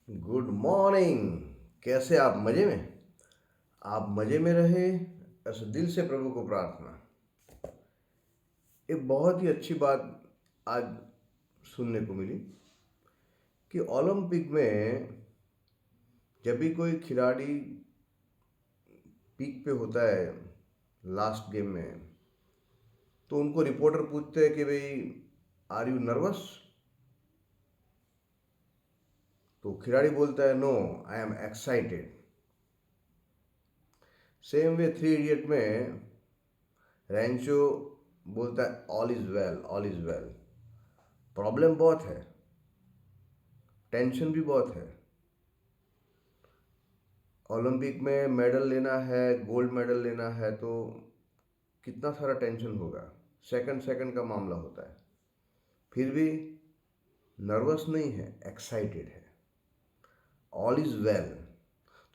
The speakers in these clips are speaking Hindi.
Good morning. कैसे आप मज़े में? आप मज़े में रहे, ऐसा दिल से प्रभु को प्रार्थना। एक बहुत ही अच्छी बात आज सुनने को मिली कि ओलंपिक में जब भी कोई खिलाड़ी पीक पे होता है लास्ट गेम में, तो उनको रिपोर्टर पूछते हैं कि भाई, आर यू नर्वस? तो खिलाड़ी बोलता है, no, I am excited. Same way three idiot में रैंचो बोलता है, all is well, all is well. Problem बहुत है, टेंशन भी बहुत है। ओलंपिक में मेडल लेना है, गोल्ड मेडल लेना है, तो कितना सारा टेंशन होगा। सेकंड सेकंड का मामला होता है। फिर भी नर्वस नहीं है, एक्साइटेड है। All is well.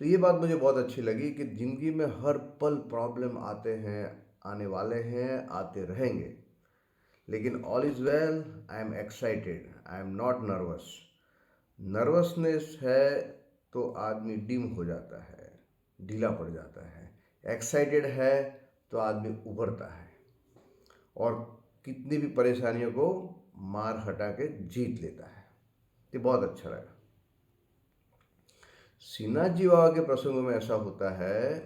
तो ये बात मुझे बहुत अच्छी लगी कि ज़िंदगी में हर पल प्रॉब्लम आते हैं, आने वाले हैं, आते रहेंगे, लेकिन all is well, I am excited, I am not nervous. Nervousness है तो आदमी डिम हो जाता है, ढीला पड़ जाता है। एक्साइटेड है तो आदमी उभरता है और कितनी भी परेशानियों को मार हटा के जीत लेता है। ये बहुत अच्छा लगा। श्रीनाथ जी बाबा के प्रसंगों में ऐसा होता है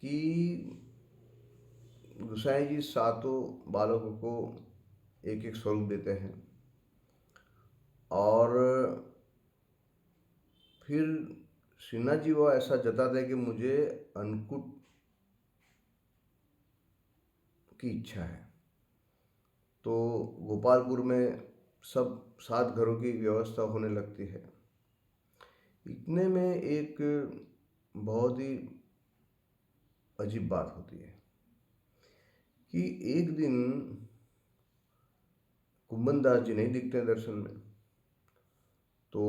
कि गोसाई जी सातों बालकों को एक एक स्वरूप देते हैं और फिर श्रीनाथ जी बाबा ऐसा जताते हैं कि मुझे अन्नकूट की इच्छा है। तो गोपालपुर में सब 7 घरों की व्यवस्था होने लगती है। इतने में एक बहुत ही अजीब बात होती है कि एक दिन कुंभन दास जी नहीं दिखते हैं दर्शन में। तो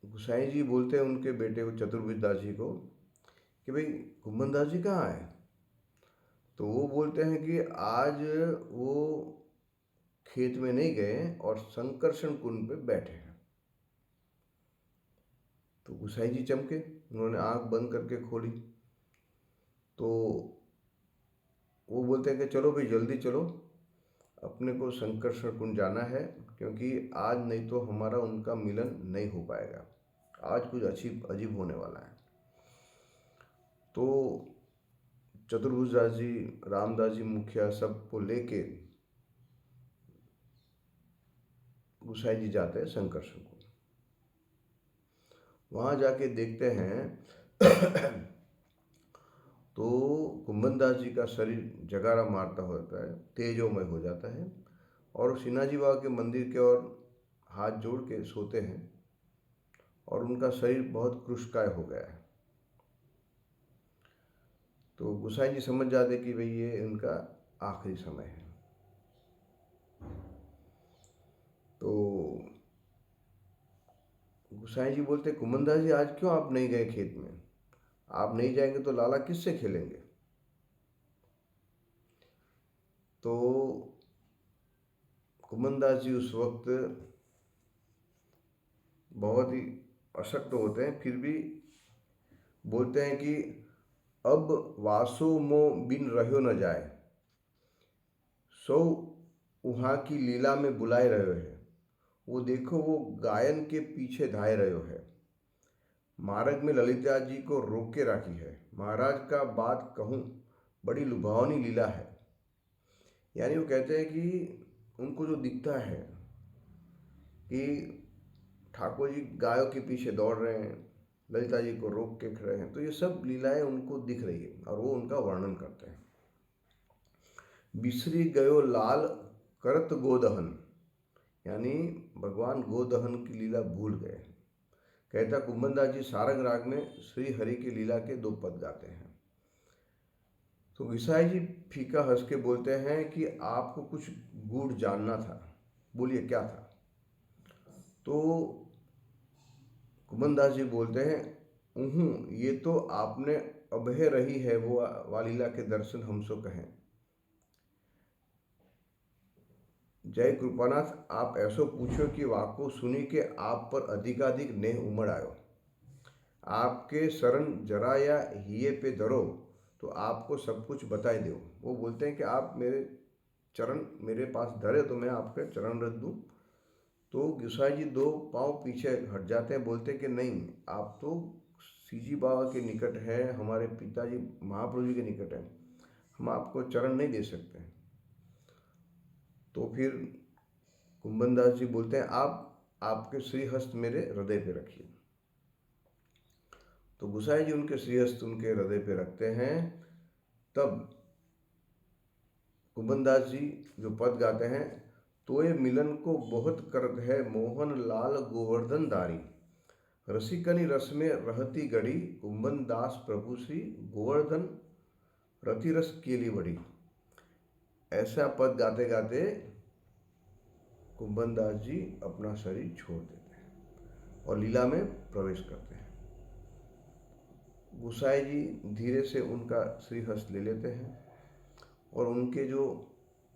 गुसाई जी बोलते हैं उनके बेटे को, चतुर्भुज दास जी को, कि भाई कुंभन दास जी कहाँ है? तो वो बोलते हैं कि आज वो खेत में नहीं गए और संकर्षण कुंड पे बैठे हैं। तो गुसाई जी चमके, उन्होंने आंख बंद करके खोली। तो वो बोलते हैं कि चलो भाई जल्दी चलो, अपने को संकर्षण कुंड जाना है, क्योंकि आज नहीं तो हमारा उनका मिलन नहीं हो पाएगा। आज कुछ अजीब अजीब होने वाला है। तो चतुर्भुज दास जी, रामदास जी मुखिया सबको लेके गुसाई जी जाते हैं संकर्षण कुंड। वहाँ जाके देखते हैं तो कुंभन दास जी का शरीर जगारा मारता होता है, तेजोमय हो जाता है, और सिन्हा जी बाबा के मंदिर के ओर हाथ जोड़ के सोते हैं और उनका शरीर बहुत कृशकाय हो गया है। तो गुसाई जी समझ जाते कि भाई ये उनका आखिरी समय है। तो गुसाई जी बोलते, कुंभन दास जी, आज क्यों आप नहीं गए खेत में? आप नहीं जाएंगे तो लाला किससे खेलेंगे? तो कुंभन दास जी उस वक्त बहुत ही अशक्त होते हैं, फिर भी बोलते हैं कि अब वासो मो बिन रहो न जाए, सो वहाँ की लीला में बुलाए रहे है। वो देखो, वो गायन के पीछे धाए रहे है। मार्ग में ललिता जी को रोक के राखी है। महाराज का बात कहूँ, बड़ी लुभावनी लीला है। यानी वो कहते हैं कि उनको जो दिखता है कि ठाकुर जी गायों के पीछे दौड़ रहे हैं, ललिता जी को रोक के खड़े हैं, तो ये सब लीलाएं उनको दिख रही है और वो उनका वर्णन करते हैं। बिसरी गयो लाल करत गोदहन, यानी भगवान गोदहन की लीला भूल गए। कहता कुंभन दास जी सारंग राग में श्री हरि की लीला के 2 पद गाते हैं। तो विसाई जी फीका हंस के बोलते हैं कि आपको कुछ गूढ़ जानना था, बोलिए क्या था? तो कुंभन दास जी बोलते हैं, ये तो आपने अभय रही है वो वालीला के दर्शन हमसो कहें। जय कृपानाथ, आप ऐसो पूछो कि वाको सुनी के आप पर अधिकाधिक नेह उमड़ आयो। आपके शरण जरा या हिये पे धरो तो आपको सब कुछ बताई दो। वो बोलते हैं कि आप मेरे चरण मेरे पास धरे तो मैं आपके चरण रख दूँ। तो गोसाई जी दो पाँव पीछे हट जाते हैं, बोलते हैं कि नहीं, आप तो सीजी बाबा के निकट है, हमारे पिताजी महाप्रभु जी के निकट है, हम आपको चरण नहीं दे सकते। तो फिर कुंभन दास जी बोलते हैं आप आपके श्रीहस्त मेरे हृदय पे रखिए। तो गोसाई जी उनके श्रीहस्त उनके हृदय पे रखते हैं। तब कुंभन दास जी जो पद गाते हैं, तोय मिलन को बहुत करत है मोहन लाल गोवर्धन धारी, रसिकनी रस में रहती गढ़ी, कुंभन दास प्रभु श्री गोवर्धन रति रस केली बड़ी। ऐसा पद गाते गाते कुंभन दास जी अपना शरीर छोड़ देते हैं और लीला में प्रवेश करते हैं। गोसाई जी धीरे से उनका श्रीहस्त ले लेते हैं और उनके जो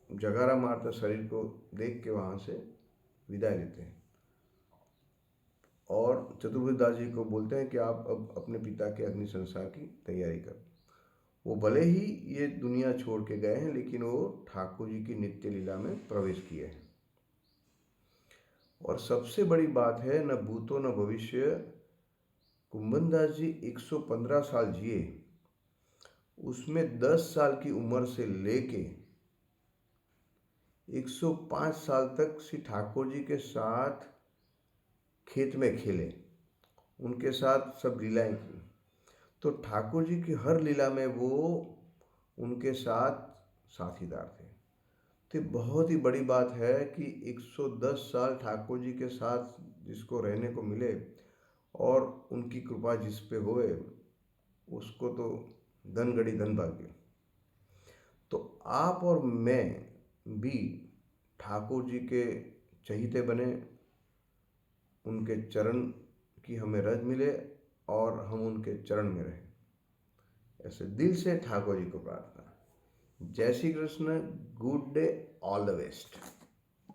जगारा मारता शरीर को देख के वहाँ से विदाई लेते हैं और चतुर्भुज दास जी को बोलते हैं कि आप अब अपने पिता के अग्नि संस्कार की तैयारी कर। वो भले ही ये दुनिया छोड़ के गए हैं, लेकिन वो ठाकुर जी की नित्य लीला में प्रवेश किए हैं। और सबसे बड़ी बात है, न भूतो न भविष्य, कुंभन दास जी 115 साल जिए, उसमें 10 साल की उम्र से लेके 105 साल तक श्री ठाकुर जी के साथ खेत में खेले, उनके साथ सब लीलाएं की। तो ठाकुर जी की हर लीला में वो उनके साथ साथीदार थे। तो बहुत ही बड़ी बात है कि 110 साल ठाकुर जी के साथ जिसको रहने को मिले और उनकी कृपा जिस पे होए उसको तो धन गड़ी धन भाग्य। तो आप और मैं भी ठाकुर जी के चहीते बने, उनके चरण की हमें रज मिले और हम उनके चरण में रहें। ऐसे दिल से ठाकुर जी को प्रार्थना। जय Shri Krishna, good day, all the best.